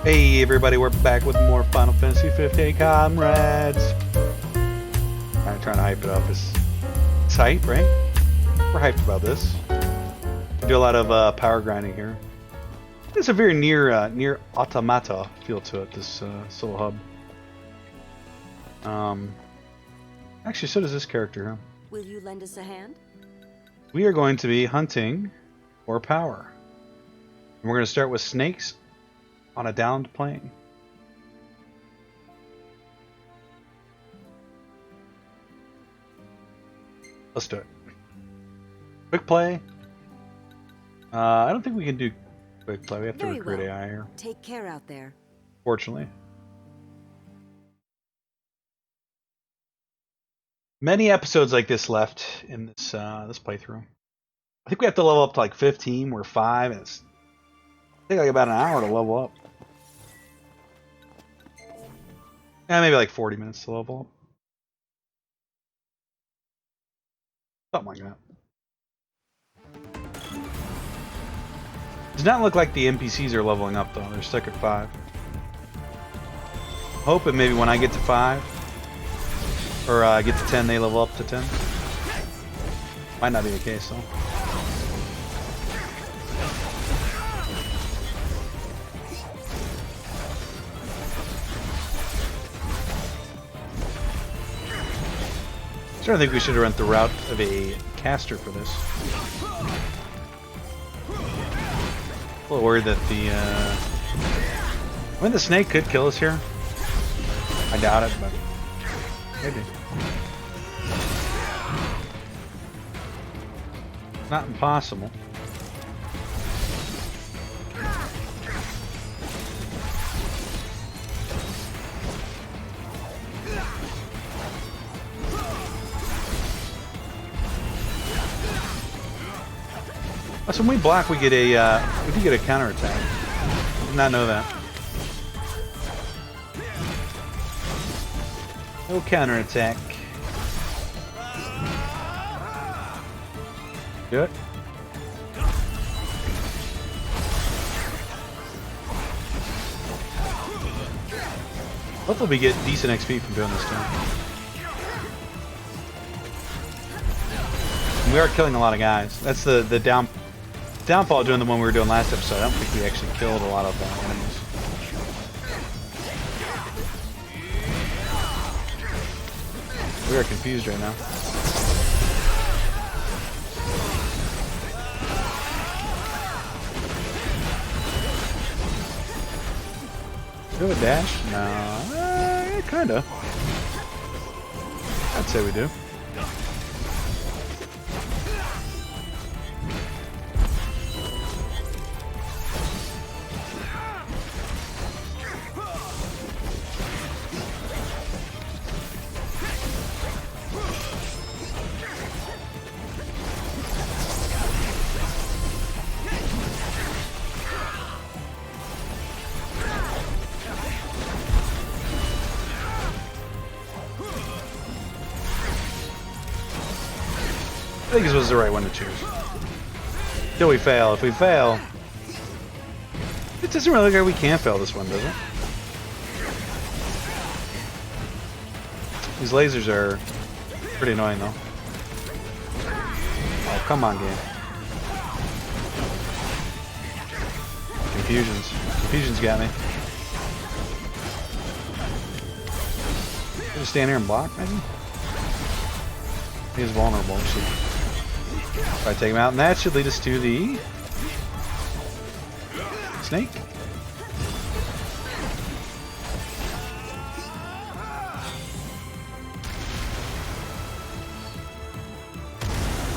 Hey everybody, we're back with more Final Fantasy 15 Comrades. I'm trying to hype it up. It's hype, right? We're hyped about this. We do a lot of power grinding here. There's a very near automata feel to it, this solo hub. Actually, so does this character, huh? Will you lend us a hand? We are going to be hunting for power. And we're going to start with snakes on a downed plane. Let's do it. Quick play. I don't think we can do quick play. We have to recruit AI here. Take care out there. Fortunately. Many episodes like this left in this this playthrough. I think we have to level up to like 15. We're 5, and it's take like about an hour to level up. Yeah, maybe like 40 minutes to level up. Something like that. Does not look like the NPCs are leveling up though. They're stuck at 5. Hoping maybe when I get to 5 or get to 10, they level up to 10. Might not be the case though. I think we should have went the route of a caster for this. A little worried that the the snake could kill us here. I doubt it, but maybe. Not impossible. So when we block, we get a counter attack. Did not know that. No counter attack. Good. Hopefully we get decent XP from doing this too. And we are killing a lot of guys. That's the downfall doing the one we were doing last episode. I don't think we actually killed a lot of enemies. We are confused right now. Do we have a dash? No. Kinda. I'd say we do. I think this was the right one to choose. Till we fail. If we fail, it doesn't really look like we can fail this one, does it? These lasers are pretty annoying, though. Oh, come on, game. Confusions. Confusions got me. Just stand here and block, maybe? He's vulnerable. If I take him out, and that should lead us to the snake.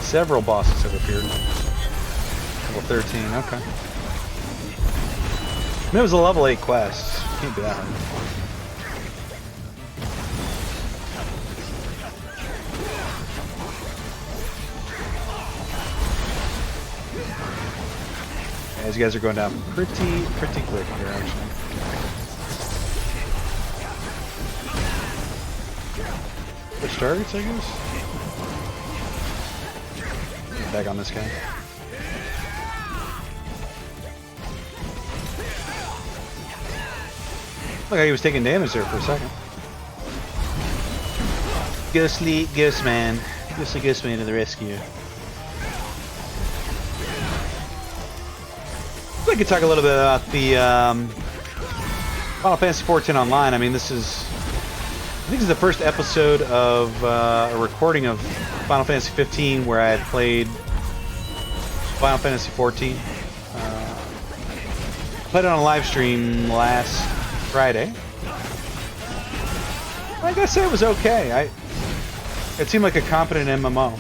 Several bosses have appeared. Level 13, okay. I mean, it was a level 8 quest. Can't be that hard. These guys are going down pretty quick here, actually. Which targets, I guess? Get back on this guy. Look like he was taking damage there for a second. GhostlyGhostMan. GhostlyGhostMan to the rescue. I could talk a little bit about the Final Fantasy XIV Online. I mean, I think this is the first episode of a recording of Final Fantasy 15 where I had played Final Fantasy 14. Played it on a live stream last Friday. I gotta say it was okay. It seemed like a competent MMO.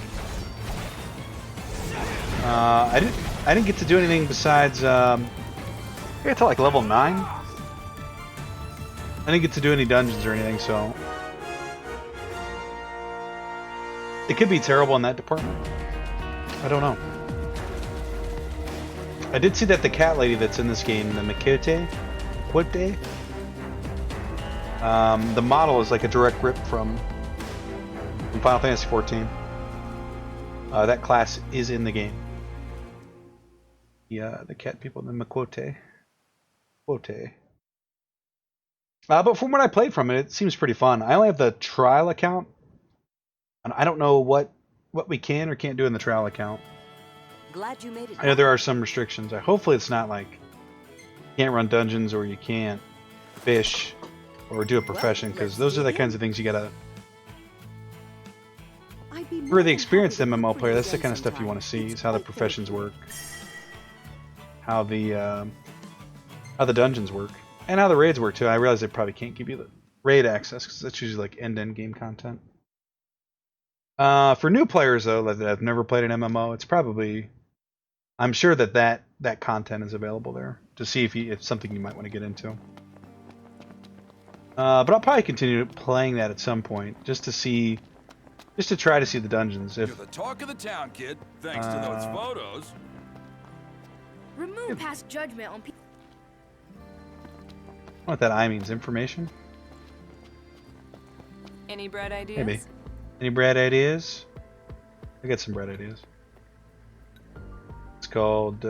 I didn't get to do anything besides I got to like level 9. I didn't get to do any dungeons or anything, so it could be terrible in that department. I don't know. I did see that the cat lady that's in this game, the Makote, the model is like a direct rip from Final Fantasy XIV. That class is in the game. The cat people, the Makote. But from what I played from it, it seems pretty fun. I only have the trial account, and I don't know what we can or can't do in the trial account. Glad you made it. I know there are some restrictions. Hopefully it's not like you can't run dungeons or you can't fish or do a profession, because those are the kinds of things you gotta... For the experienced MMO player, that's the kind of stuff you want to see, is how the professions work, how the dungeons work, and how the raids work too. I realize they probably can't give you the raid access because that's usually like end-to-end game content. For new players though that have never played an MMO, it's probably, I'm sure that content is available there to see if it's something you might want to get into. But I'll probably continue playing that at some point just to try to see the dungeons. You're the talk of the town, kid. Thanks to those photos. Remove past judgment on people. What that I means, information? Any bread ideas? Maybe. Any bread ideas? I got some bread ideas. It's called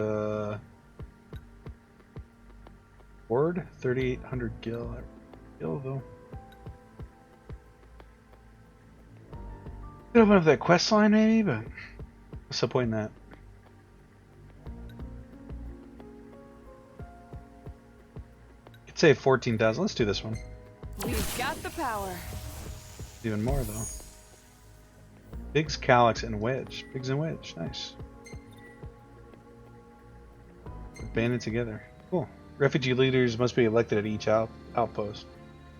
Ward 3800 gil though. Could open up that quest line maybe, but what's the point in that? Could save 14,000. Let's do this one. We've got the power. Even more though. Biggs, Calyx, and Wedge. Biggs and Wedge. Nice. Banded together. Cool. Refugee leaders must be elected at each outpost.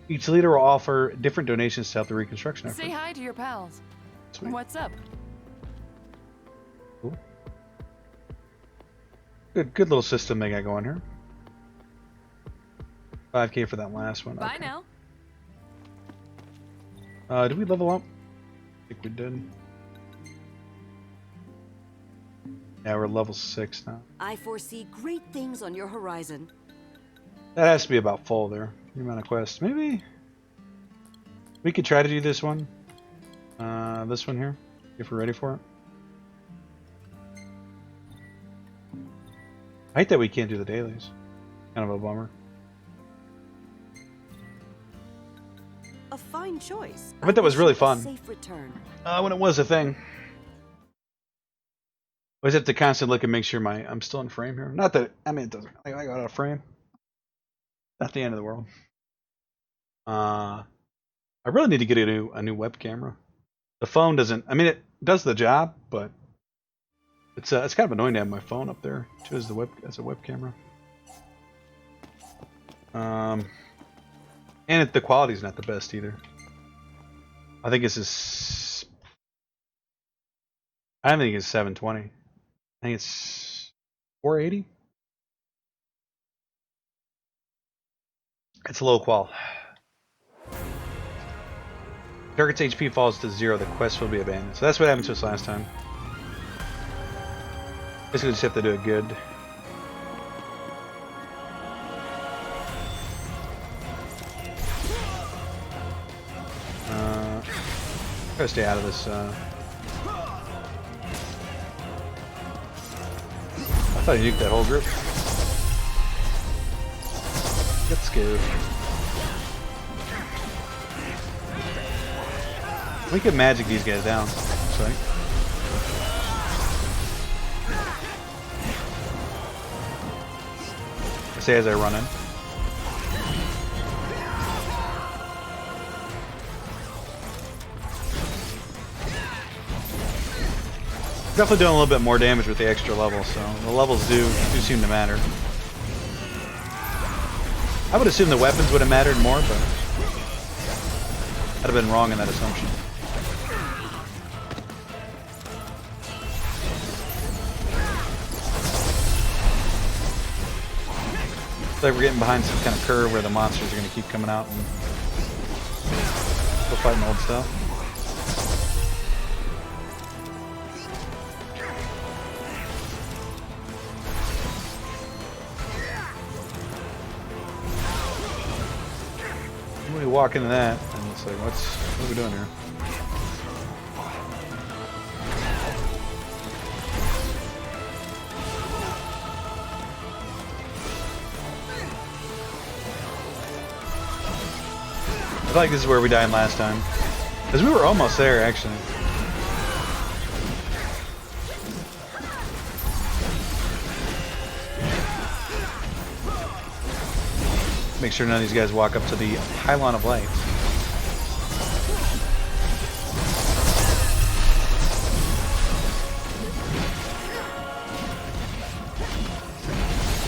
Each leader will offer different donations to help the reconstruction effort. Say hi to your pals. Sweet. What's up? Cool. Good little system they got going here. 5K for that last one. Bye okay. now. Did we level up? I think we did. Yeah, we're level 6 now. I foresee great things on your horizon. That has to be about full there. The amount of quests. Maybe we could try to do this one. This one here, if we're ready for it. I hate that we can't do the dailies. Kind of a bummer. A fine choice. I bet that was really wish you a fun. Safe return. When it was a thing. Always have to constantly look and make sure I'm still in frame here. Not that, I mean, it doesn't. I got out of frame. Not the end of the world. I really need to get a new web camera. The phone doesn't. I mean, it does the job, but it's kind of annoying to have my phone up there too as a web camera. And the quality's not the best either. I think this is. I don't think it's 720. I think it's 480. It's low qual. Target's HP falls to 0, the quest will be abandoned. So that's what happened to us last time. Basically just have to do it good. Gotta stay out of this. I thought he nuked that whole group. Let's go. We could magic these guys down. Sorry. Say as I run in. Definitely doing a little bit more damage with the extra level, so the levels do seem to matter. I would assume the weapons would have mattered more, but I'd have been wrong in that assumption. It's like we're getting behind some kind of curve where the monsters are going to keep coming out and we're fighting old stuff. We walk into that and it's like, what are we doing here? I feel like this is where we died last time. Because we were almost there, actually. Make sure none of these guys walk up to the Pylon of Light.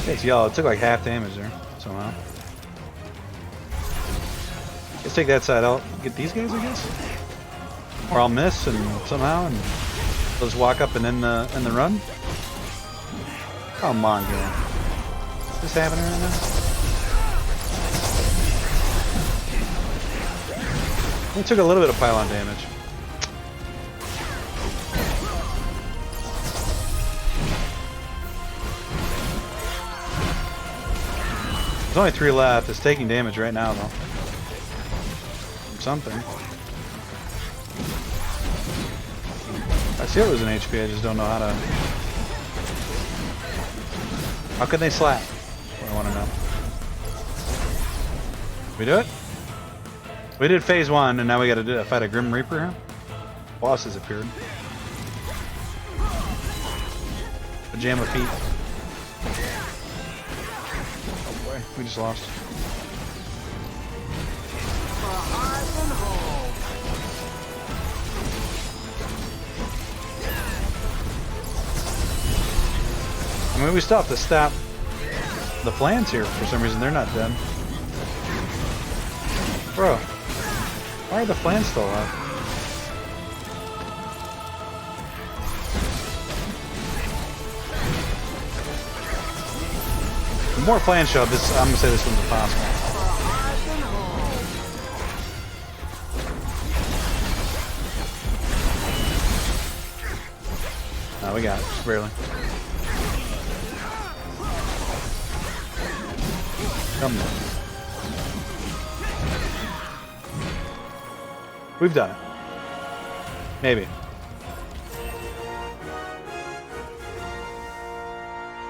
It's yellow. It took like half damage there, somehow. Let's take that side out. Get these guys, I guess? Or I'll miss and somehow and they'll just walk up and end the run? Come on, game. Is this happening right now? We took a little bit of pylon damage. There's only 3 left. It's taking damage right now, though. From something. I see it was an HP, I just don't know how to... How can they slap? That's what I want to know. We do it? We did phase 1, and now we gotta fight a Grim Reaper here. Boss has appeared. Pajama feet. Oh boy, we just lost. I mean, we still have to stop the flans here for some reason. They're not dead. Bro. Why are the flans still up? The more flans show up, I'm gonna say this one's impossible. No, we got it, just barely. Come on. We've done it. Maybe.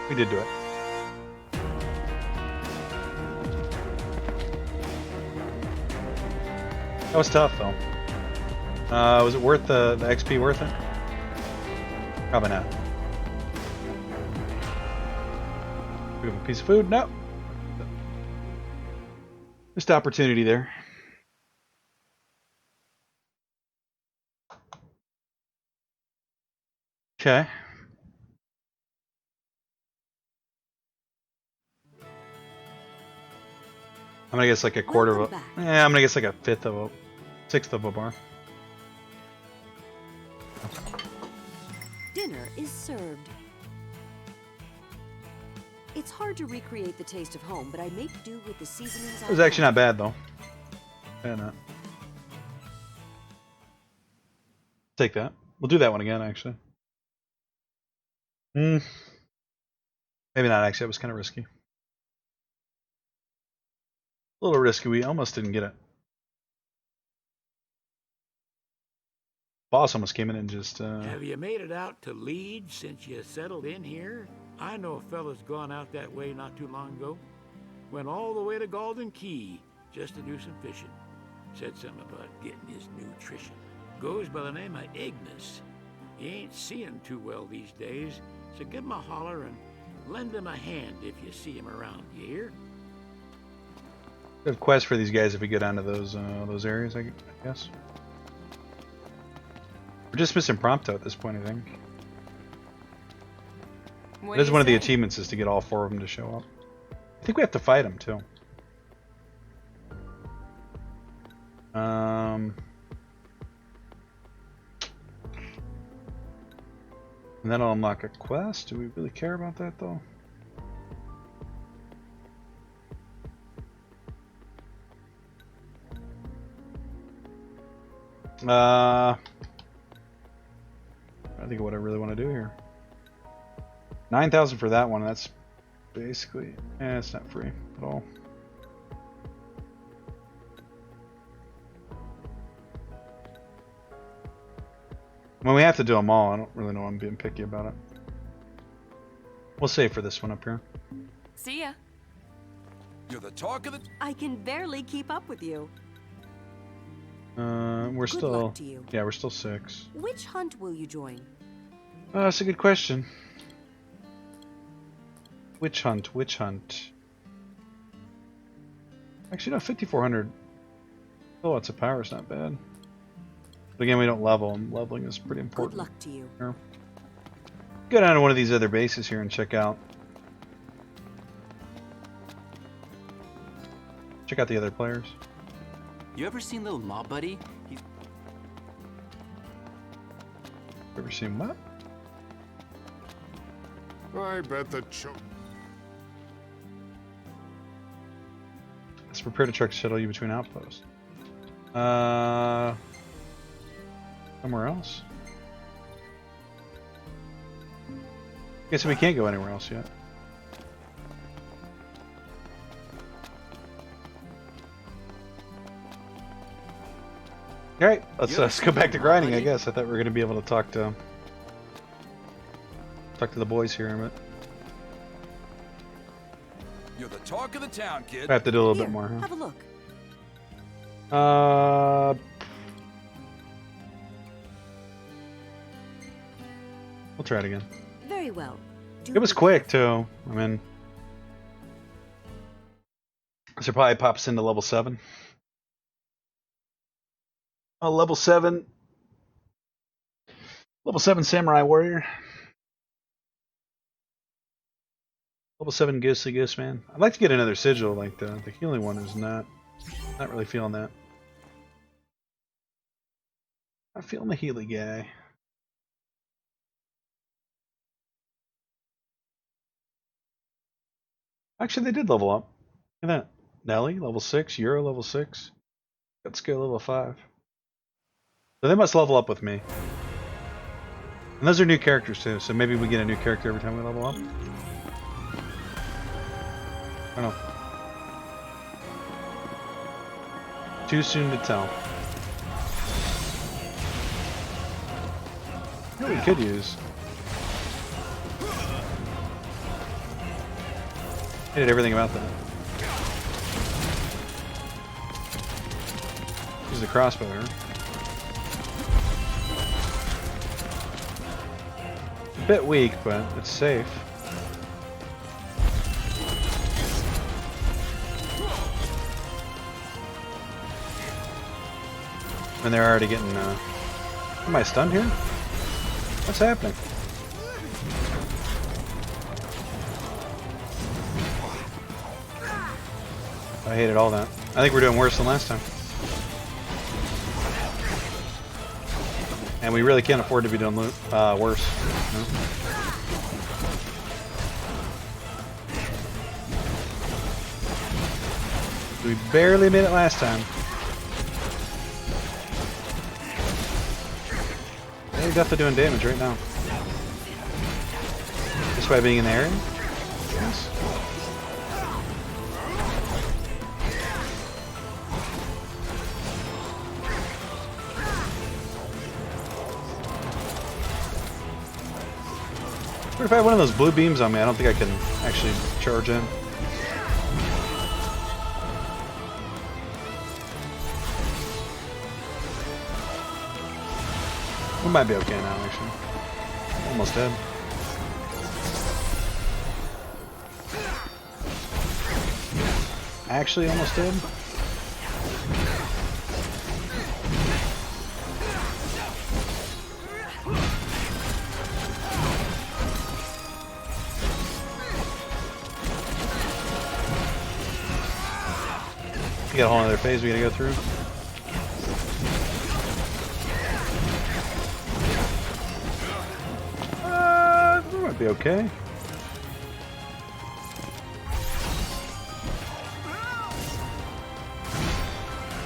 We did do it. That was tough, though. Was it worth the XP worth it? Probably not. We have a piece of food? No. Missed opportunity there. Okay. I'm gonna guess like a quarter of a... Yeah, I'm gonna guess like a fifth of a... sixth of a bar. Dinner is served. It's hard to recreate the taste of home, but I make do with the seasonings. It was actually not bad, though. Yeah, no. Take that. We'll do that one again, actually. Maybe not, actually. It was kind of risky. A little risky. We almost didn't get it. Boss almost came in and just... Have you made it out to Leeds since you settled in here? I know a fella's gone out that way not too long ago. Went all the way to Golden Key just to do some fishing. Said something about getting his nutrition. goes by the name of Ignis. He ain't seeing too well these days, so give him a holler and lend him a hand if you see him around, you hear? Good quest for these guys if we get onto those areas, I guess. We're just missing Prompto at this point, I think. What That is do one you of the say? achievements is to get all 4 of them to show up. I think we have to fight them too. And that'll unlock a quest. Do we really care about that though? I think of what I really want to do here. 9,000 for that one. That's basically, it's not free at all. I mean, we have to do them all. I don't really know why I'm being picky about it. We'll save for this one up here. See ya. You're the talk of the... I can barely keep up with you. We're Good still, luck to you. yeah, we're still 6. Which hunt will you join? That's a good question. Which hunt? Which hunt? Actually, no, 5,400 kilowatts of power is not bad. But again, we don't level, and leveling is pretty important. Good luck to you. Here. Go down to one of these other bases here and check out the other players. You ever seen little Maw Buddy? He's Ever seen what? I bet the Let's prepare to truck shuttle you between outposts. Somewhere else? Guess we can't go anywhere else yet. Alright, let's go back to grinding, I guess. I thought we were going to be able to talk to the boys here in a minute. You're the talk of the town, kid. I have to do a little Here, bit more, huh? have a look. We'll try it again. Very well. Do It was with quick too. I mean, so it probably pops into level 7. Oh, level 7 samurai warrior. Level 7 GhostlyGhostMan. I'd like to get another sigil. Like the healing one is not really feeling that. Not feeling the Healy guy. Actually, they did level up. Look at that. Nelly, level 6. Euro, level 6. Got skill level 5. So they must level up with me. And those are new characters too, so maybe we get a new character every time we level up. I don't know. Too soon to tell. You know what we could use? I did everything about that. Use the crossbow here. A bit weak, but it's safe. And they're already getting, am I stunned here? What's happening? I hated all that. I think we're doing worse than last time. And we really can't afford to be doing worse. No? We barely made it last time. They're definitely doing damage right now. Just by being in the area? Yes. If I have one of those blue beams on me, I don't think I can actually charge in. We might be okay now, actually. Almost dead. Actually, almost dead. We got a whole other phase we gotta go through. We might be okay.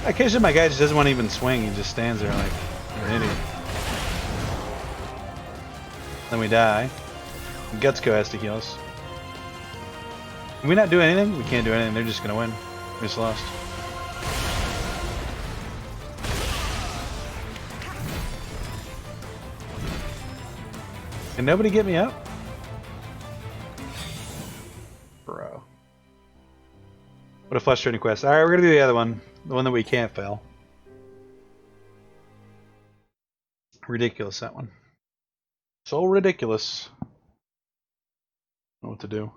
Occasionally my guy just doesn't want to even swing, he just stands there like an idiot. Then we die. Gutsko has to heal us. Can we not do anything? We can't do anything, they're just gonna win. We just lost. Can nobody get me up? Bro. What a frustrating quest. Alright, we're gonna do the other one. The one that we can't fail. Ridiculous, that one. So ridiculous. I don't know what to do.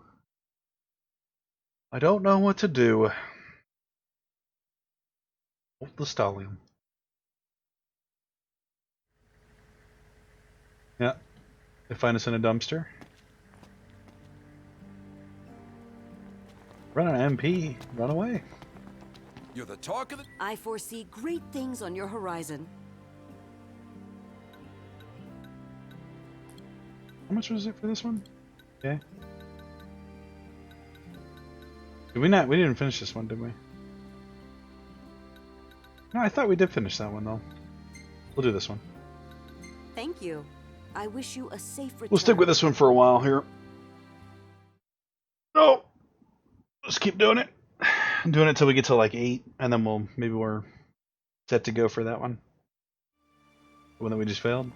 I don't know what to do. The stallion. Yeah. They find us in a dumpster. Run an MP. Run away. You're the talk of the... I foresee great things on your horizon. How much was it for this one? Okay. Did we not? We didn't finish this one, did we? No, I thought we did finish that one, though. We'll do this one. Thank you. I wish you a safe return. We'll stick with this one for a while here. Oh! Let's keep doing it. I'm doing it until we get to like 8, and then maybe we're set to go for that one. The one that we just failed.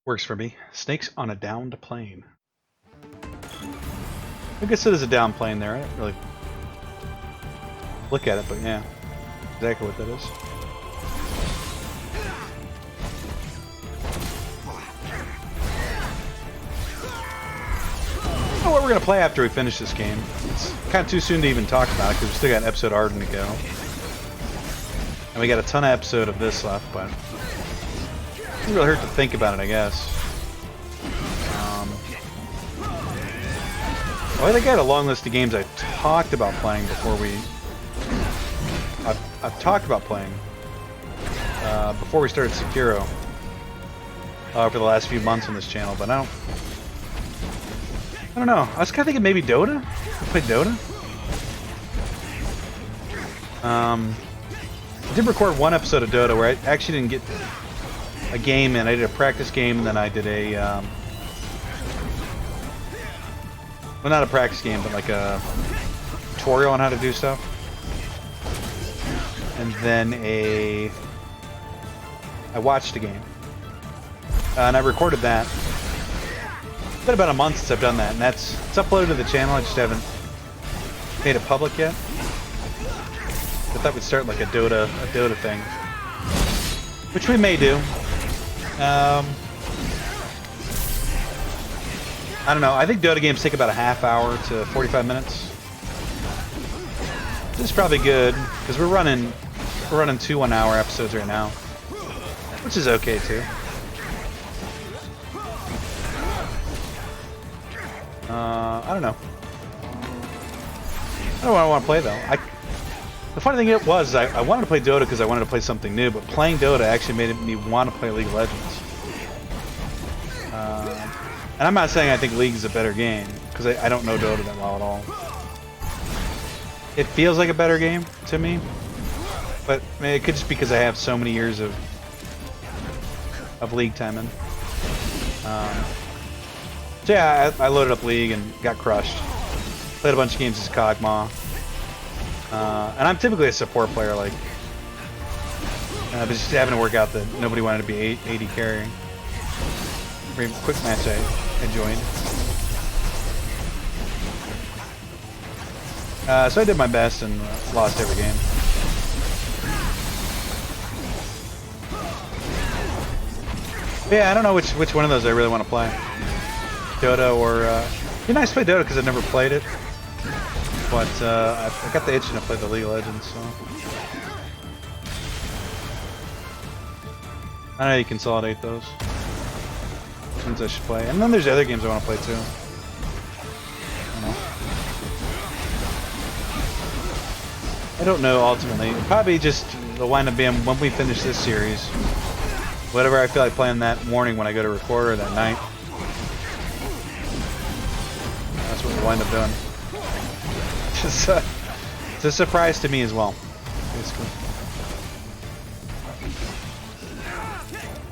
Works for me. Snakes on a downed plane. I guess it is a down plane there. I didn't really look at it, but yeah. Exactly what that is. I don't know what we're going to play after we finish this game. It's kind of too soon to even talk about it because we still got an episode Arden to go. And we got a ton of episode of this left, but it doesn't really hurt to think about it, I guess. I think I had a long list of games I talked about playing before we... I've talked about playing before we started Sekiro for the last few months on this channel, but I don't know. I was kind of thinking maybe Dota? I played Dota? I did record one episode of Dota where I actually didn't get a game in. I did a practice game, then I did a... well, not a practice game, but like a tutorial on how to do stuff. And then I watched a game. And I recorded that. It's been about a month since I've done that, and it's uploaded to the channel. I just haven't made it public yet. I thought we'd start like a Dota thing, which we may do. I don't know. I think Dota games take about a half hour to 45 minutes. This is probably good because we're running 2 1-hour episodes right now, which is okay too. I don't know. I don't want to play though. The funny thing was I wanted to play Dota because I wanted to play something new, but playing Dota actually made me want to play League of Legends. And I'm not saying I think League is a better game, because I don't know Dota that well at all. It feels like a better game to me, but I mean, it could just be because I have so many years of League time in. So yeah, I loaded up League and got crushed. Played a bunch of games as Cogma. And I'm typically a support player, like, but just having to work out that nobody wanted to be 80 carrying. Very quick match I joined. So I did my best and lost every game. Yeah, I don't know which one of those I really want to play. Dota or... it'd be nice to play Dota because I've never played it. But I got the itching to play the League of Legends, so... I know you consolidate those. Ones I should play. And then there's other games I want to play too. I don't know ultimately. Probably just the wind up being when we finish this series. Whatever I feel like playing that morning when I go to record or that night. That's what we'll wind up doing. It's a surprise to me as well. Basically.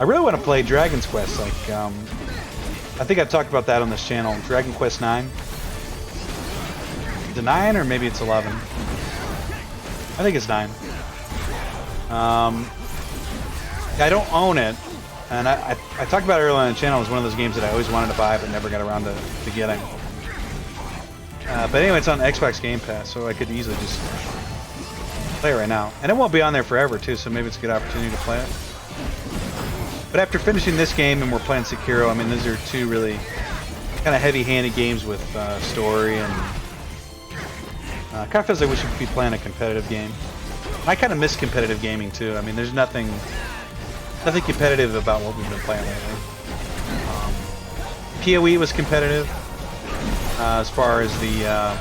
I really want to play Dragon's Quest. Like, I think I've talked about that on this channel. Dragon Quest 9. Is it 9 or maybe it's 11? I think it's 9. I don't own it, and I talked about it earlier on the channel. It was one of those games that I always wanted to buy but never got around to getting. But anyway, it's on Xbox Game Pass, so I could easily just play it right now. And it won't be on there forever, too, so maybe it's a good opportunity to play it. But after finishing this game and we're playing Sekiro, I mean, those are two really kind of heavy-handed games with story and... kind of feels like we should be playing a competitive game. I kind of miss competitive gaming too. I mean, there's nothing competitive about what we've been playing lately. PoE was competitive as far as the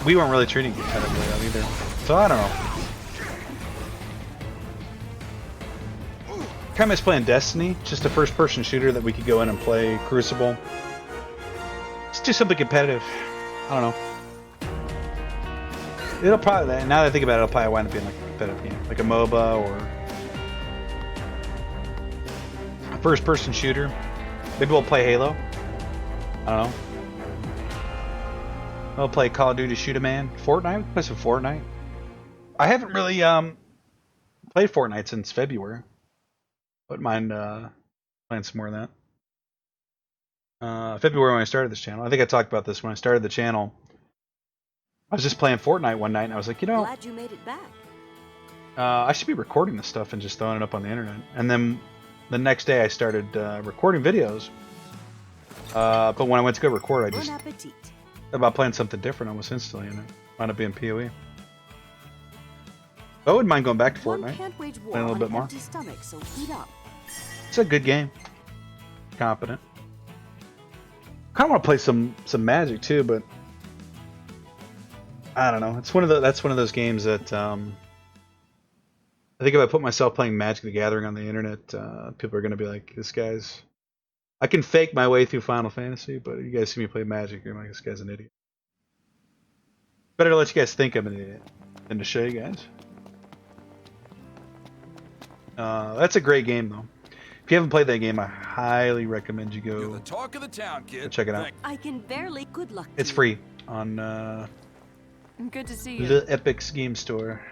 we weren't really treating it competitively either. So I don't know. Kind of miss playing Destiny, just a first-person shooter that we could go in and play. Crucible. Let's do something competitive. I don't know. It'll probably, now that I think about it, it'll probably wind up being like a competitive game. Like a MOBA or a first-person shooter. Maybe we'll play Halo. I don't know. We'll play Call of Duty Shoot a Man. Fortnite? We'll play some Fortnite. I haven't really played Fortnite since February. Wouldn't mind playing some more of that. February when I started this channel. I think I talked about this when I started the channel. I was just playing Fortnite one night and I was like, you know, Glad you made it back. I should be recording this stuff and just throwing it up on the internet. And then the next day I started recording videos. But when I went to go record, I just Bon appetit. thought about playing something different almost instantly, and it wound up being PoE. I wouldn't mind going back to One Fortnite. can't wage war Playing a little on bit an more. empty stomach, so eat up. It's a good game. Competent. Kind of want to play some Magic too, but I don't know. It's that's one of those games that I think if I put myself playing Magic the Gathering on the internet, people are going to be like, "This guy's." I can fake my way through Final Fantasy, but you guys see me play Magic, you're like, "This guy's an idiot." Better to let you guys think I'm an idiot than to show you guys. That's a great game, though. If you haven't played that game, I highly recommend you You're go the talk of the town, kid. check it out. I can barely good luck. It's free on Good to see you. the Epic's game store.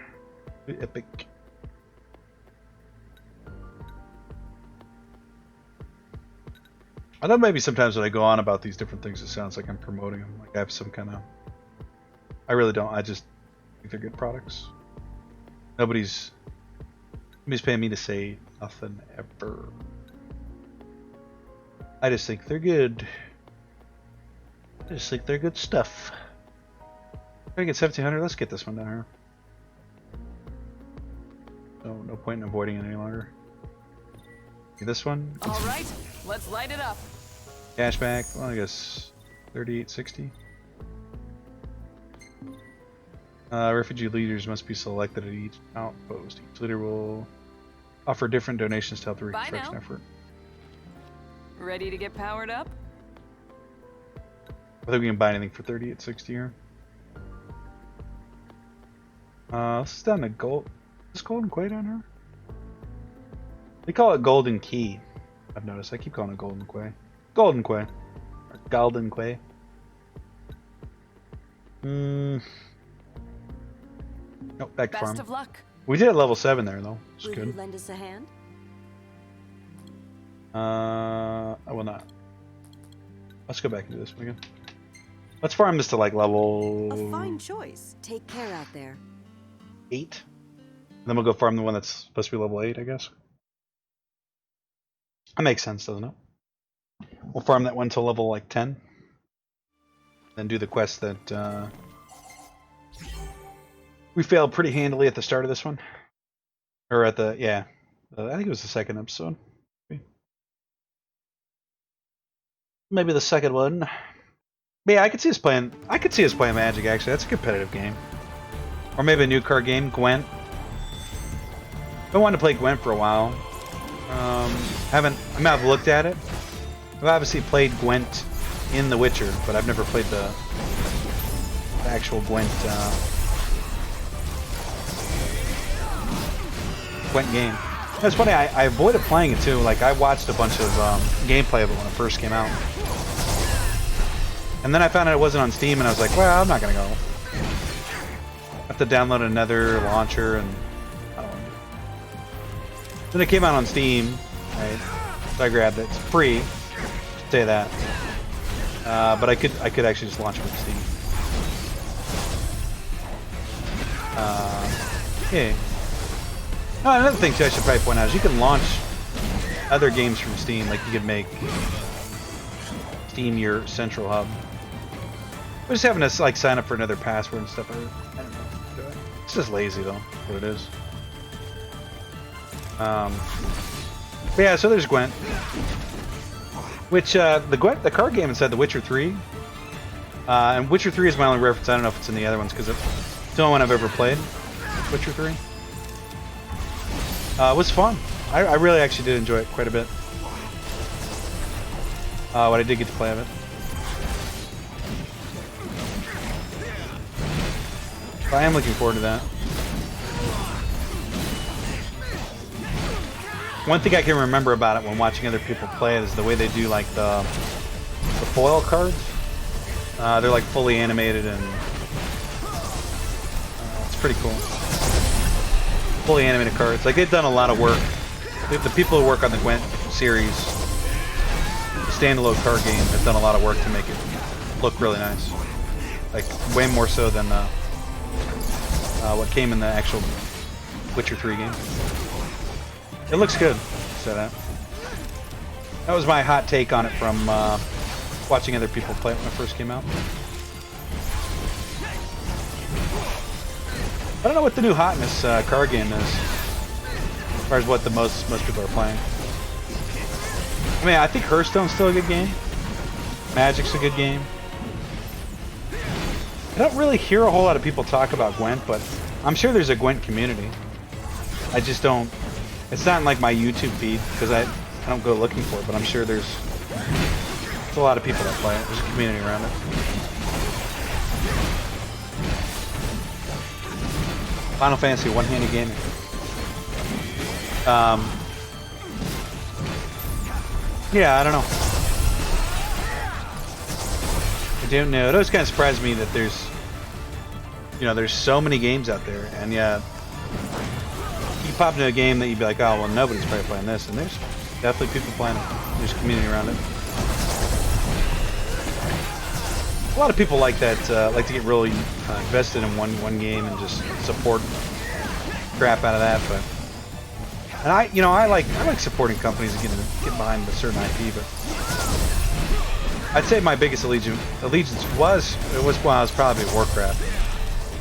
The Epic. I know maybe sometimes when I go on about these different things, it sounds like I'm promoting them. Like I have some kind of... I really don't. I just think they're good products. Nobody's paying me to say nothing ever. I just think they're good. I just think they're good stuff. I get 1700. Let's get this one down here. No point in avoiding it any longer. Get this one. All right, let's light it up. Cashback. Well, I guess 3860. Refugee leaders must be selected at each outpost. Each leader will offer different donations to help the reconstruction effort. Ready to get powered up? I think we can buy anything for 3860 here. This is down to gold. Is Golden Quay down here? They call it Golden Key. I've noticed. I keep calling it Golden Quay. Golden Quay. Or Golden Quay. Nope, back to farm. Best of luck. We did at level 7 there, though. Which is Will good. you lend us a hand? I will not. Let's go back into this one again. Let's farm this to like level A fine choice. Take care out there. 8. And then we'll go farm the one that's supposed to be level 8, I guess. That makes sense, doesn't it? We'll farm that one till level like 10. Then do the quest that we failed pretty handily at the start of this one. Or at the, yeah. I think it was the second episode. Maybe the second one. But yeah, I could see us playing Magic actually. That's a competitive game. Or maybe a new card game, Gwent. I wanted to play Gwent for a while. I've looked at it. I've obviously played Gwent in The Witcher, but I've never played the actual Gwent game. It's funny, I avoided playing it too. Like, I watched a bunch of gameplay of it when it first came out. And then I found out it wasn't on Steam, and I was like, well, I'm not going to go. I have to download another launcher, and I don't know. Then it came out on Steam, right? So I grabbed it. It's free, say that. But I could actually just launch it with Steam. Yeah. Oh, another thing too I should probably point out is you can launch other games from Steam. Like, you could make Steam your central hub. We're just having to like sign up for another password and stuff. I don't know. It's just lazy though. What it is. But yeah, so there's Gwent. Which the card game inside The Witcher 3. And Witcher 3 is my only reference. I don't know if it's in the other ones because it's the only one I've ever played. Witcher 3. It was fun. I really actually did enjoy it quite a bit. What I did get to play of it. But I am looking forward to that. One thing I can remember about it when watching other people play it is the way they do like the foil cards. They're like fully animated and it's pretty cool. Fully animated cards. Like, they've done a lot of work. The people who work on the Gwent series, the standalone card game, have done a lot of work to make it look really nice. Like, way more so than what came in the actual Witcher 3 game. It looks good. So that was my hot take on it from watching other people play it when it first came out. I don't know what the new hotness card game is, as far as what the most people are playing. I mean, I think Hearthstone's still a good game. Magic's a good game. I don't really hear a whole lot of people talk about Gwent, but I'm sure there's a Gwent community. I just don't. It's not in like my YouTube feed because I don't go looking for it, but I'm sure there's a lot of people that play it. There's a community around it. Final Fantasy, one-handed gaming. Yeah, I don't know. I don't know. It always kind of surprised me that there's so many games out there, and yeah, you pop into a game that you'd be like, oh, well, nobody's probably playing this, and there's definitely people playing it. There's a community around it. A lot of people like that, like to get really invested in one game and just support crap out of that. But and I like supporting companies that get behind a certain IP. But I'd say my biggest allegiance was probably Warcraft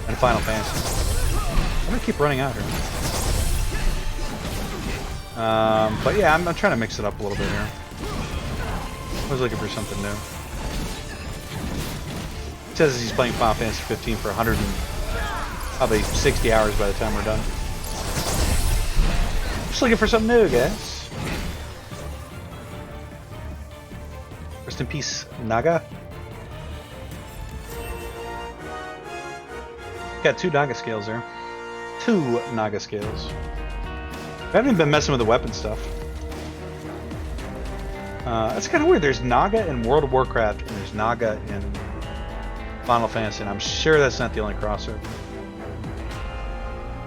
and Final Fantasy. I'm gonna keep running out here. But yeah, I'm trying to mix it up a little bit here. I was looking for something new. It says he's playing Final Fantasy 15 for probably 60 hours by the time we're done. Just looking for something new, guys. Rest in peace, Naga. Got 2 Naga scales there. 2 Naga scales. I haven't even been messing with the weapon stuff. That's kind of weird. There's Naga in World of Warcraft, and there's Naga in Final Fantasy, and I'm sure that's not the only crossover.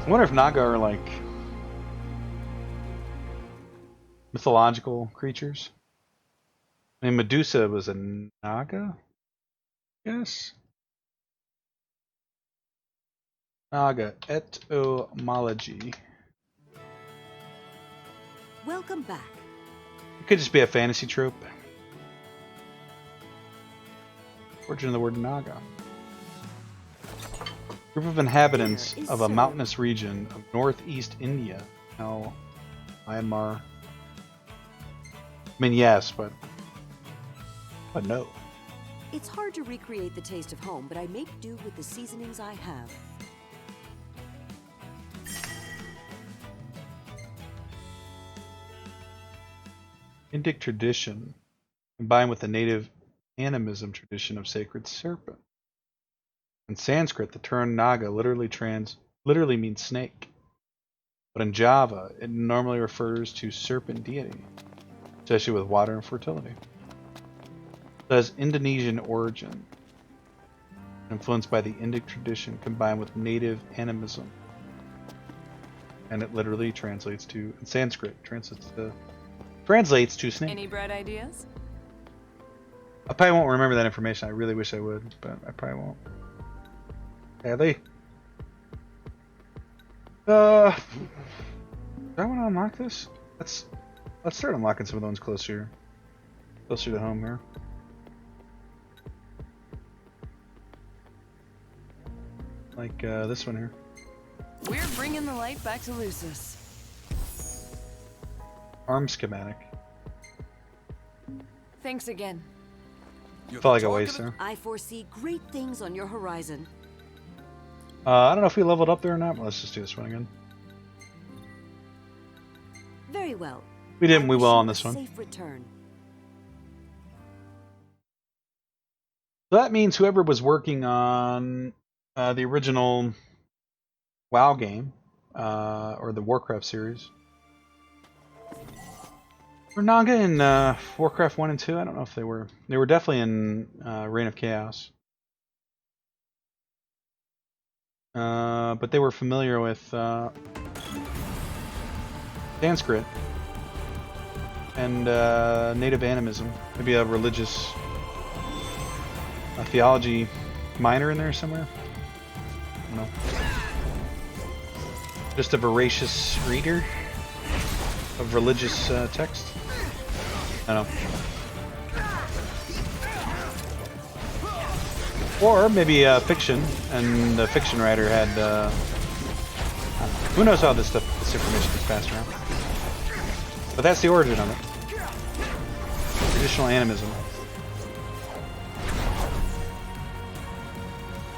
I wonder if Naga are like mythological creatures. I mean, Medusa was a Naga? Yes. Naga etymology. Welcome back. It could just be a fantasy trope. Origin of the word Naga. Group of inhabitants Dinner is of a served. mountainous region of northeast India. Now, Myanmar. I mean, yes, but no. It's hard to recreate the taste of home, but I make do with the seasonings I have. Indic tradition combined with the native animism tradition of sacred serpent. In Sanskrit, the term Naga literally means snake. But in Java, it normally refers to serpent deity, especially with water and fertility. It has Indonesian origin, influenced by the Indic tradition combined with native animism. And it literally translates to, in Sanskrit, translates to snake. Any bright ideas? I probably won't remember that information. I really wish I would, but I probably won't. Sadly. Do I want to unlock this? Let's start unlocking some of the ones closer to home here. Like this one here. We're bringing the light back to Lucis. Arm schematic. Thanks again. You're Felt like the a talk waste of the- there. I foresee great things on your horizon. I don't know if we leveled up there or not, but let's just do this one again. Very well. We didn't, I we wish will you on a this one. Safe return. So that means whoever was working on the original WoW game, or the Warcraft series, were Naga in Warcraft 1 and 2? I don't know if they were. They were definitely in Reign of Chaos. But they were familiar with Sanskrit and native animism. Maybe a religious theology minor in there somewhere. I don't know. Just a voracious reader of religious text. I don't know. Or maybe fiction, and the fiction writer had. Who knows how this information gets passed around? But that's the origin of it. Traditional animism.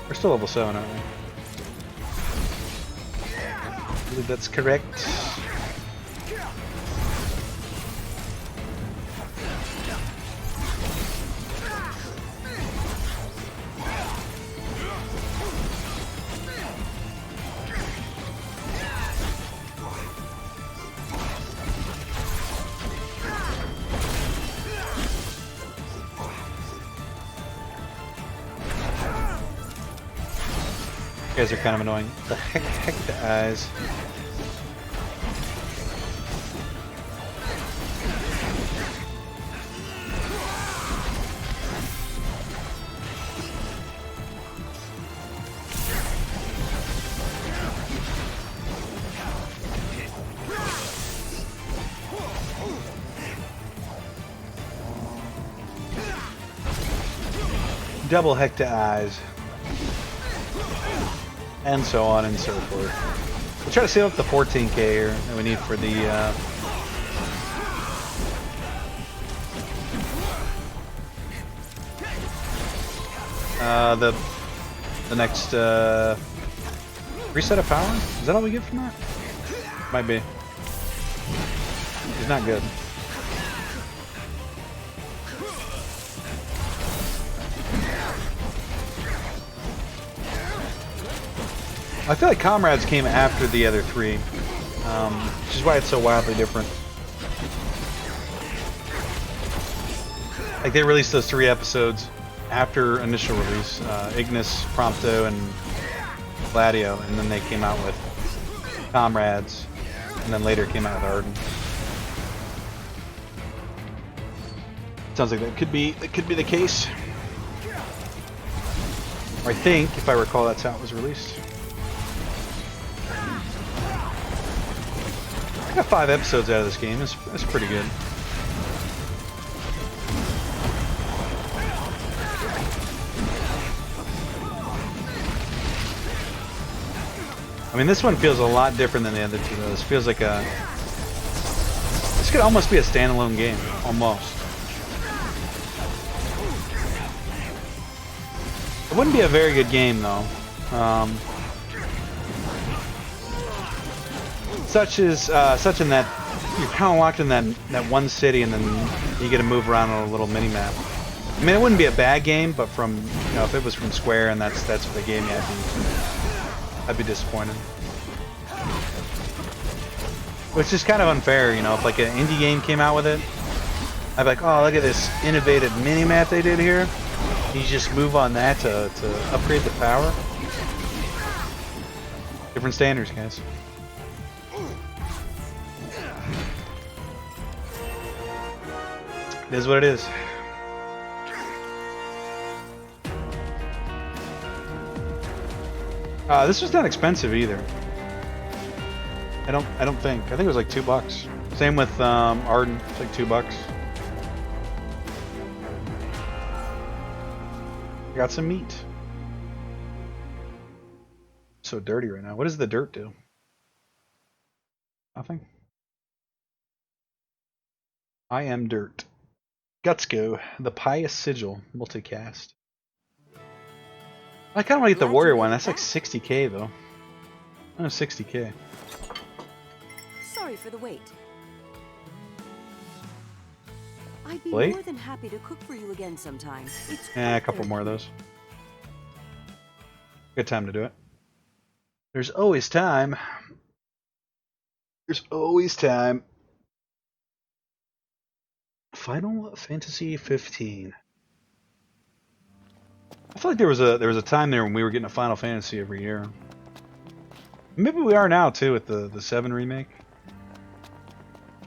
We're still level 7, aren't we? I believe that's correct. You guys are kind of annoying. The heck the eyes. Double hecta eyes. And so on and so forth. We'll try to save up the 14k here that we need for the next reset of power. Is that all we get from that? Might be. It's not good. I feel like Comrades came after the other three, which is why it's so wildly different. Like, they released those 3 episodes after initial release, Ignis, Prompto, and Gladio, and then they came out with Comrades, and then later came out with Arden. Sounds like that could be the case. Or I think, if I recall, that's how it was released. I got 5 episodes out of this game. That's pretty good. I mean, this one feels a lot different than the other two, though. This feels like a... This could almost be a standalone game. Almost. It wouldn't be a very good game, though. Such in that you're kind of locked in that one city, and then you get to move around on a little mini map. I mean, it wouldn't be a bad game, but from, you know, if it was from Square and that's what they gave me, I'd be disappointed. Which is kind of unfair, you know. If like an indie game came out with it, I'd be like, oh, look at this innovative mini map they did here. You just move on that to upgrade the power. Different standards, guys. It is what it is. This was not expensive either. I don't think. I think it was like $2. Same with Arden. It's like $2. Got some meat. So dirty right now. What does the dirt do? Nothing. I am dirt. Gutsco, the Pious Sigil multicast. I kind of want to get the Warrior one. That's like 60k though. Oh, 60k. Sorry for the wait. I'd be Wait? more than happy to cook for you again sometime. It's Yeah, a couple more of those. Good time to do it. There's always time. There's always time. Final Fantasy 15. I feel like there was a time there when we were getting a Final Fantasy every year. Maybe we are now too with the 7 remake.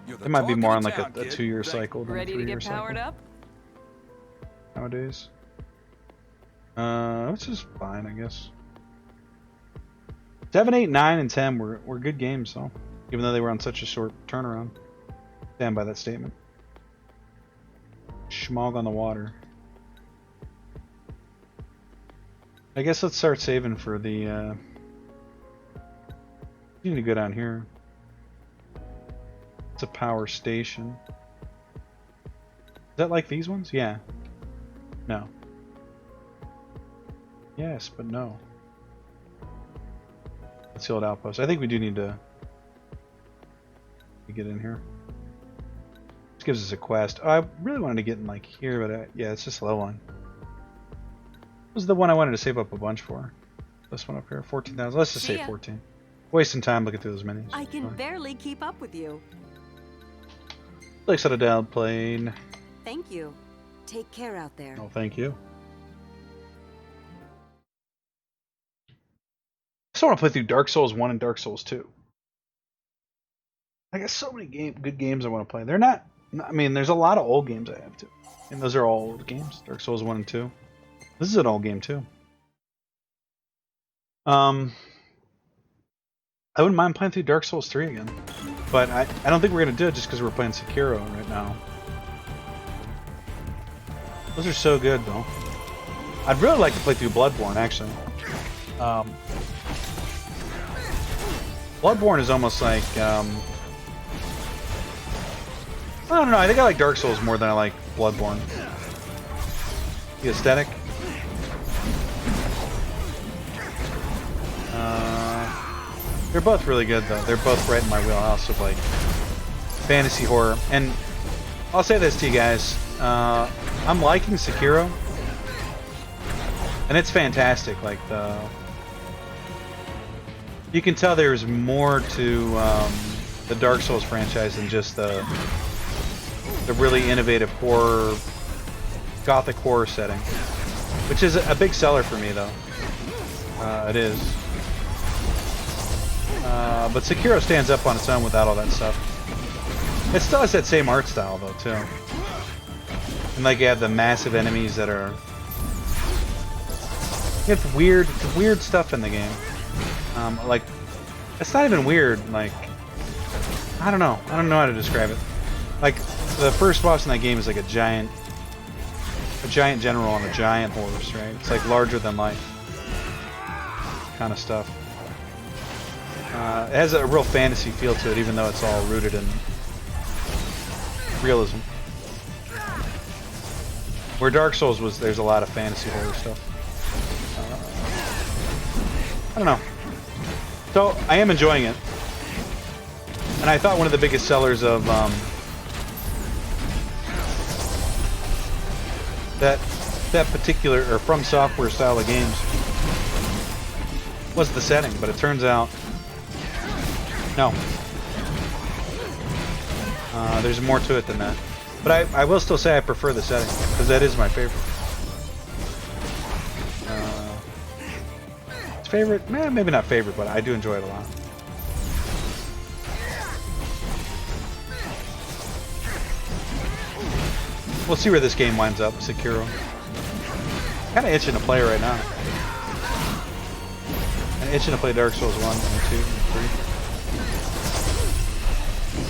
It might be more on like a 2-year cycle than a 3-year cycle. Ready to get powered up? Nowadays. Which is fine, I guess. 7, 8, 9, and 10 were good games, though. Even though they were on such a short turnaround. Stand by that statement. Schmog on the water. I guess let's start saving for the, you need to go down here. It's a power station. Is that like these ones? Yeah. No. Yes, but no. That's the old outpost. I think we do need to get in here. This gives us a quest. Oh, I really wanted to get in like here, but yeah, it's just low one. This is the one I wanted to save up a bunch for. This one up here, 14,000. Let's just say 14. Wasting time looking through those minis. I can barely keep up with you. Like set a down plane. Thank you. Take care out there. Oh, thank you. I still want to play through Dark Souls 1 and Dark Souls 2. I got so many good games I want to play. They're not. I mean, there's a lot of old games I have too, and those are all old games. Dark Souls 1 and 2. This is an old game too. I wouldn't mind playing through Dark Souls 3 again, but I don't think we're gonna do it just because we're playing Sekiro right now. Those are so good though. I'd really like to play through Bloodborne actually. Bloodborne is almost like I don't know. I think I like Dark Souls more than I like Bloodborne. The aesthetic. They're both really good though. They're both right in my wheelhouse of like fantasy horror. And I'll say this to you guys. I'm liking Sekiro. And it's fantastic. Like you can tell there's more to the Dark Souls franchise than just the really innovative horror, gothic horror setting, which is a big seller for me though. It is. But Sekiro stands up on its own without all that stuff. It still has that same art style though too. And like you have the massive enemies that are It's weird stuff in the game. Like, it's not even weird. Like, I don't know how to describe it. Like, the first boss in that game is like a giant general on a giant horse, right? It's like larger than life kind of stuff. It has a real fantasy feel to it, even though it's all rooted in realism. Where Dark Souls was, there's a lot of fantasy horror stuff. I don't know. So, I am enjoying it. And I thought one of the biggest sellers of that particular, or From Software style of games was the setting, but it turns out no. There's more to it than that. But I will still say I prefer the setting, because that is my favorite. It's favorite? Maybe not favorite, but I do enjoy it a lot. We'll see where this game winds up, Sekiro. Kind of itching to play right now. And itching to play Dark Souls 1 and 2 and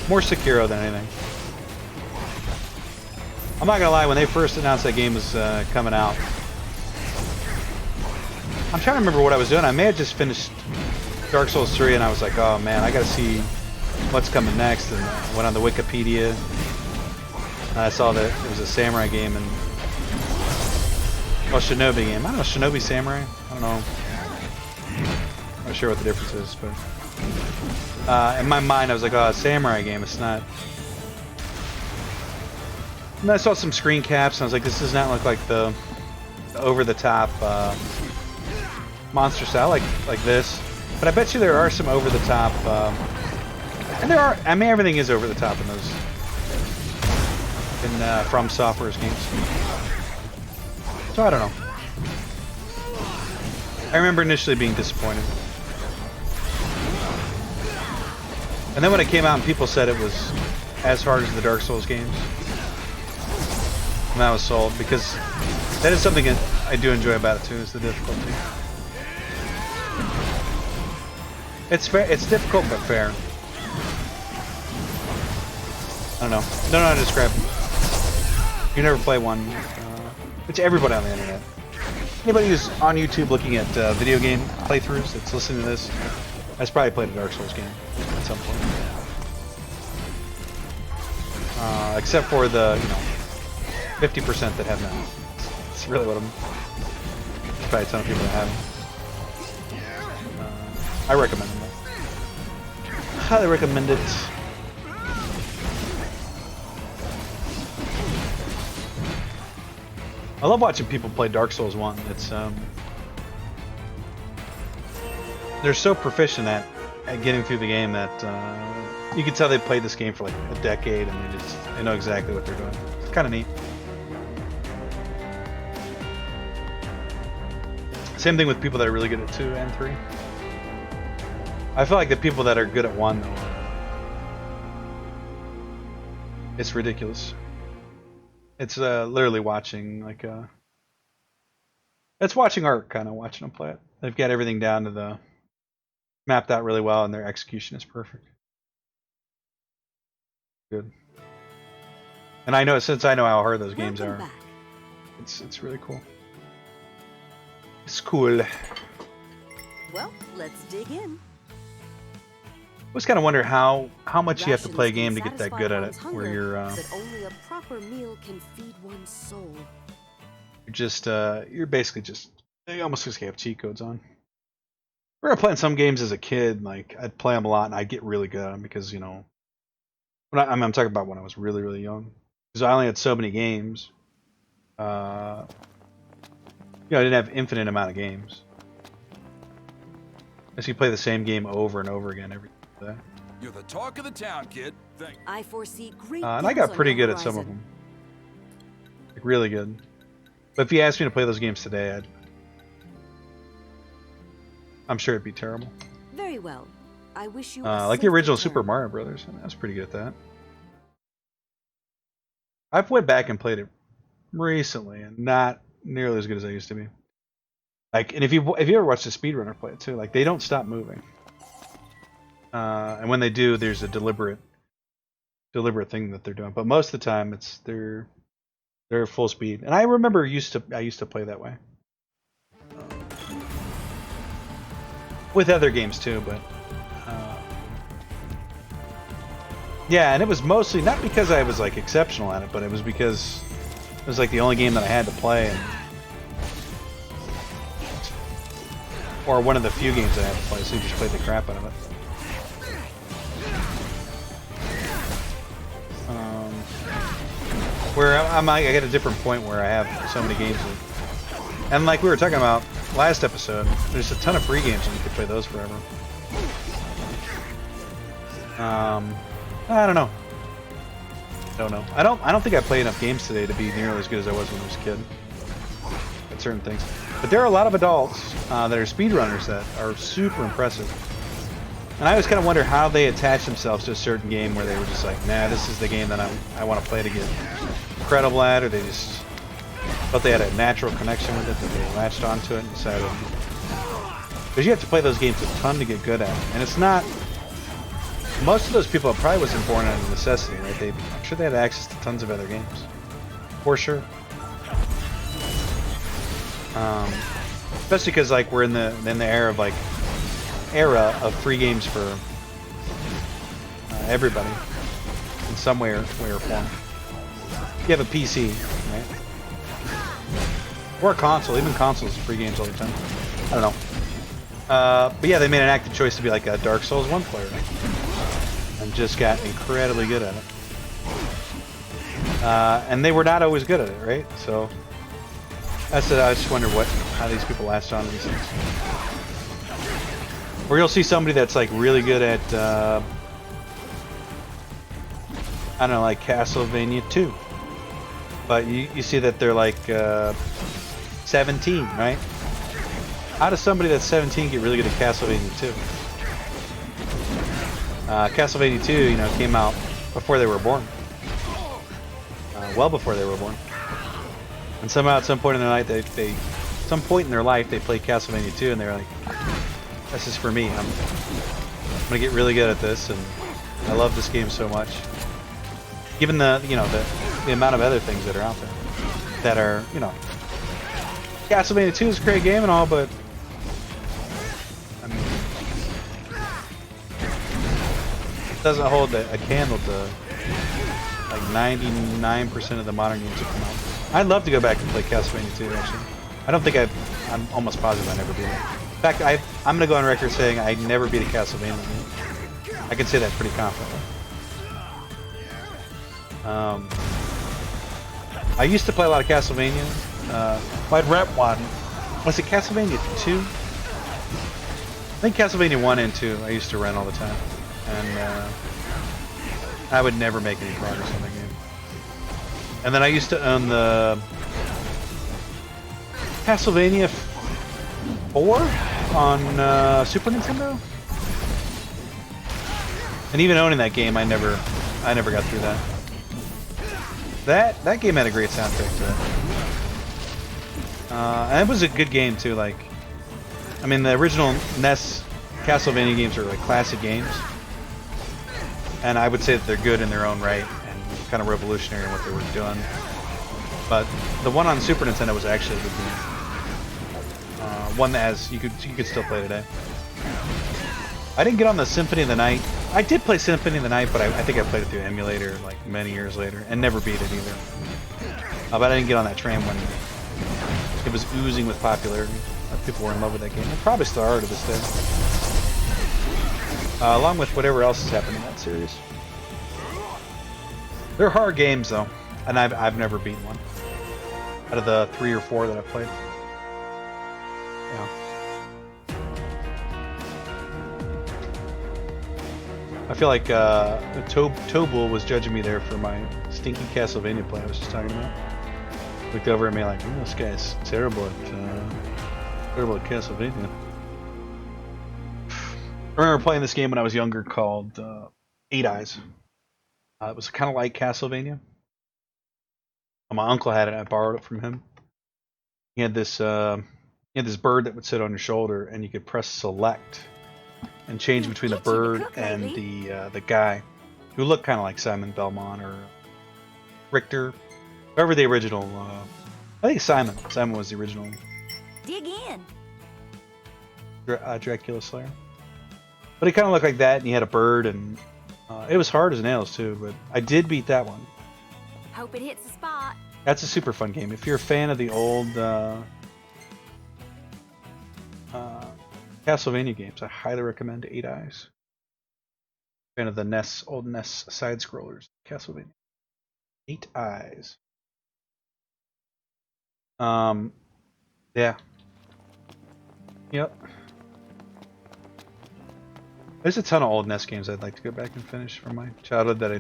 3. More Sekiro than anything. I'm not gonna lie, when they first announced that game was coming out, I'm trying to remember what I was doing. I may have just finished Dark Souls 3 and I was like, oh man, I gotta see what's coming next, and I went on the Wikipedia. I saw that it was a samurai game, and well, shinobi game. I don't know, shinobi samurai. I don't know. I'm not sure what the difference is, but in my mind, I was like, oh, a samurai game. It's not. And I saw some screen caps, and I was like, this does not look like the over-the-top monster style like this. But I bet you there are some over-the-top, and there are. I mean, everything is over-the-top in those. In From Software's games. So I don't know. I remember initially being disappointed. And then when it came out and people said it was as hard as the Dark Souls games, and I was sold, because that is something that I do enjoy about it too, is the difficulty. It's fair, it's difficult but fair. I don't know. Don't know how to describe it. You never play one. It's everybody on the internet. Anybody who's on YouTube looking at video game playthroughs that's listening to this has probably played a Dark Souls game at some point. Except for the 50% that have not. It's really what I'm. There's probably a ton of people that haven't. I recommend them. Highly recommend it. I love watching people play Dark Souls 1. It's they're so proficient at getting through the game that you can tell they played this game for like a decade and they know exactly what they're doing. It's kind of neat. Same thing with people that are really good at 2 and 3. I feel like the people that are good at 1 though, it's ridiculous. It's literally watching like it's watching art, kind of watching them play it. They've got everything down to the mapped out really well, and their execution is perfect. Good. And I know, since I know how hard those games are, it's really cool. It's cool. Well, let's dig in. I always kind of wonder how much you have to play a game to get that good at it, where you're but only a proper meal can feed one's soul. You're basically just, you almost just have cheat codes on. I remember playing some games as a kid, like I'd play them a lot and I'd get really good at them because, when I'm talking about when I was really, really young, because I only had so many games. I didn't have infinite amount of games. I you play the same game over and over again every day. You're the talk of the town, kid. Thank you. I foresee great And I got pretty good at some of them. Like really good. But if you asked me to play those games today, I'm sure it'd be terrible. Very well. I wish you like the original Super Mario Brothers. I was pretty good at that. I've went back and played it recently, and not nearly as good as I used to be. Like, and if you ever watch the speedrunner play it too, like they don't stop moving. And when they do, there's a deliberate thing that they're doing. But most of the time, they're full speed. And I remember I used to play that way with other games too. But yeah, and it was mostly not because I was like exceptional at it, but it was because it was like the only game that I had to play, or one of the few games I had to play. So you just played the crap out of it. Where I get a different point where I have so many games, and like we were talking about last episode, there's a ton of free games and you could play those forever. I don't know. I don't think I play enough games today to be nearly as good as I was when I was a kid at certain things. But there are a lot of adults that are speedrunners that are super impressive. And I always kind of wonder how they attach themselves to a certain game where they were just like, nah, this is the game that I want to play to get incredible at, or they just felt they had a natural connection with it, that they latched onto it and decided. Because you have to play those games a ton to get good at it. And it's not... Most of those people probably wasn't born out of necessity, right? I'm sure they had access to tons of other games. For sure. Especially because like we're in the era of free games for everybody in some way or form. You have a PC, right? Or a console. Even consoles are free games all the time. I don't know. But yeah, they made an active choice to be like a Dark Souls 1 player. And just got incredibly good at it. And they were not always good at it, right? So I just wonder how these people last on to these things. Or you'll see somebody that's like really good at I don't know, like Castlevania 2. But you see that they're like 17, right? How does somebody that's 17 get really good at Castlevania 2? Castlevania 2, came out before they were born. Well before they were born. And somehow at some point in their life, they played Castlevania 2 and they were like, this is for me. I'm gonna get really good at this, and I love this game so much. Given the amount of other things that are out there that are, Castlevania 2 is a great game and all, but I mean, it doesn't hold a candle to like 99% of the modern games that come out. I'd love to go back and play Castlevania 2, actually. I don't think I'm almost positive I never beat it. In fact, I'm going to go on record saying I never beat a Castlevania game. I can say that pretty confidently. I used to play a lot of Castlevania. I'd rep one. Was it Castlevania 2? I think Castlevania 1 and 2 I used to rent all the time. And I would never make any progress on that game. And then I used to own the Castlevania 4 on Super Nintendo. And even owning that game, I never got through that. That game had a great soundtrack to it. And it was a good game too. Like, I mean, the original NES Castlevania games are like classic games, and I would say that they're good in their own right and kind of revolutionary in what they were doing. But the one on Super Nintendo was actually a good game. One that you could still play today. I didn't get on the Symphony of the Night. I did play Symphony of the Night, but I think I played it through emulator like many years later and never beat it either. But I didn't get on that train when it was oozing with popularity. People were in love with that game. They probably still are to this day. Along with whatever else is happening in that series. They're hard games though, and I've never beaten one out of the 3 or 4 that I've played. Yeah. I feel like Tobul was judging me there for my stinky Castlevania play I was just talking about. Looked over at me like, oh, this guy's terrible at Castlevania. I remember playing this game when I was younger called 8 Eyes. It was kind of like Castlevania. My uncle had it. I borrowed it from him. He had this You had this bird that would sit on your shoulder, and you could press select and change Been between the itching to bird cook and lately. the guy, who looked kind of like Simon Belmont or Richter, whoever the original. I think Simon. Simon was the original Dig in. Dracula Slayer. But it kind of looked like that, and he had a bird, and it was hard as nails too. But I did beat that one. Hope it hits the spot. That's a super fun game. If you're a fan of the old Castlevania games, I highly recommend 8 Eyes. Fan of the NES, old NES side scrollers, Castlevania. 8 Eyes. Yeah. Yep. There's a ton of old NES games I'd like to go back and finish from my childhood that I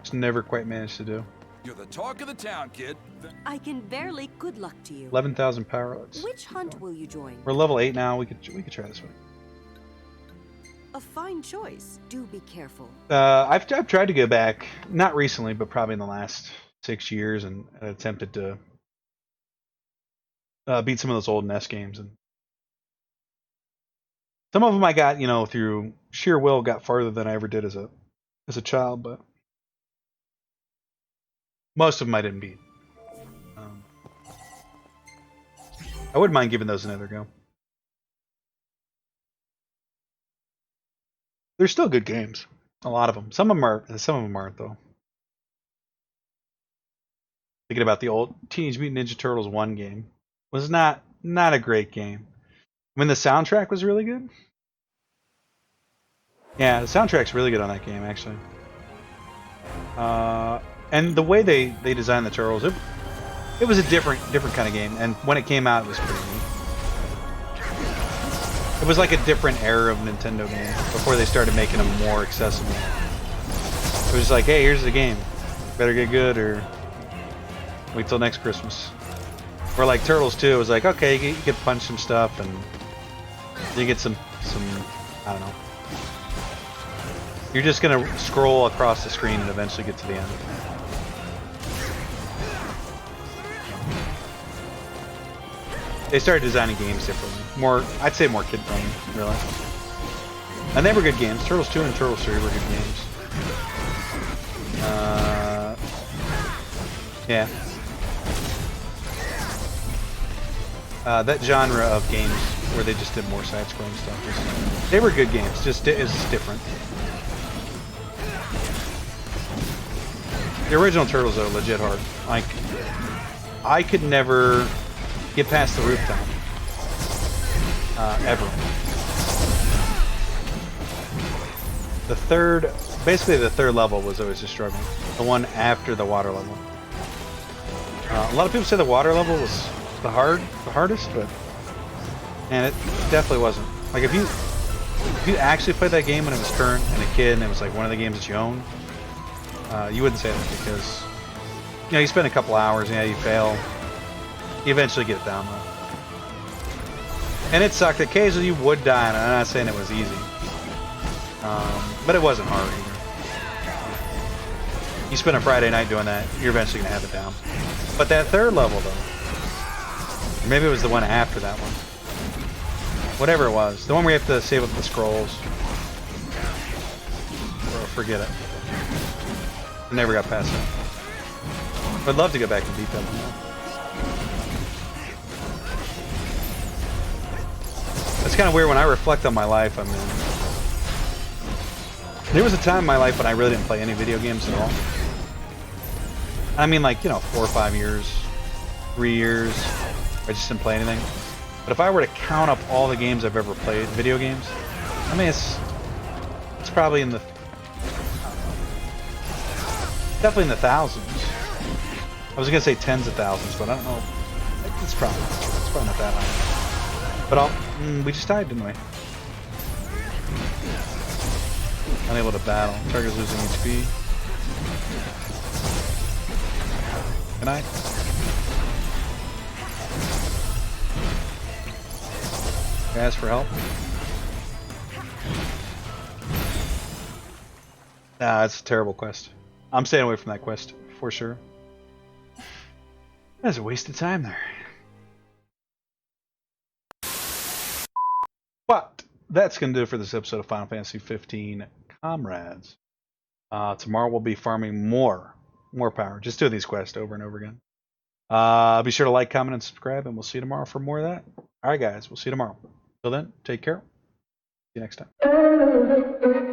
just never quite managed to do. You're the talk of the town, kid. I can barely good luck to you. 11,000 power ups. Which hunt will you join? We're level 8 now. We could try this one. A fine choice. Do be careful. I've tried to go back, not recently, but probably in the last 6 years, and attempted to beat some of those old NES games. And some of them I got, through sheer will, got farther than I ever did as a child, but most of them I didn't beat. I wouldn't mind giving those another go. They're still good games. A lot of them. Some of them aren't though. Thinking about the old Teenage Mutant Ninja Turtles 1 game. Was not a great game. I mean, the soundtrack was really good. Yeah, the soundtrack's really good on that game, actually. And the way they designed the turtles, it was a different kind of game. And when it came out, it was pretty neat. It was like a different era of Nintendo games before they started making them more accessible. It was just like, hey, here's the game. Better get good or wait till next Christmas. Or like Turtles 2, it was like, okay, you can punch some stuff and you get some, I don't know. You're just gonna scroll across the screen and eventually get to the end. They started designing games differently. I'd say more kid-friendly, really. And they were good games. Turtles 2 and Turtles 3 were good games. Yeah. That genre of games where they just did more side-scrolling stuff. They were good games, just it's different. The original Turtles are legit hard. Like, I could never get past the rooftop. Ever. Basically the third level was always a struggle. The one after the water level. A lot of people say the water level was the hardest, but man, it definitely wasn't. Like if you actually played that game when it was current and a kid, and it was like one of the games that you own, you wouldn't say that because you spend a couple hours, and you fail. You eventually get it down though. And it sucked. Occasionally you would die, and I'm not saying it was easy. But it wasn't hard either. You spend a Friday night doing that, you're eventually going to have it down. But that third level though, maybe it was the one after that one. Whatever it was. The one where you have to save up the scrolls. Or forget it. I never got past that. I'd love to go back and beat that one. It's kind of weird when I reflect on my life. I mean, there was a time in my life when I really didn't play any video games at all. I mean, like, 4 or 5 years, 3 years, I just didn't play anything. But if I were to count up all the games I've ever played, video games, I mean, it's probably definitely in the thousands. I was gonna say tens of thousands, but I don't know. It's probably not that high. But we just died, didn't we? Unable to battle. Target's losing HP. Good night. Ask for help. Nah, it's a terrible quest. I'm staying away from that quest, for sure. That's a waste of time there. that's going to do it for this episode of Final Fantasy 15 Comrades. Tomorrow we'll be farming more power. Just doing these quests over and over again. Be sure to like, comment, and subscribe, and we'll see you tomorrow for more of that. All right, guys. We'll see you tomorrow. Till then, take care. See you next time.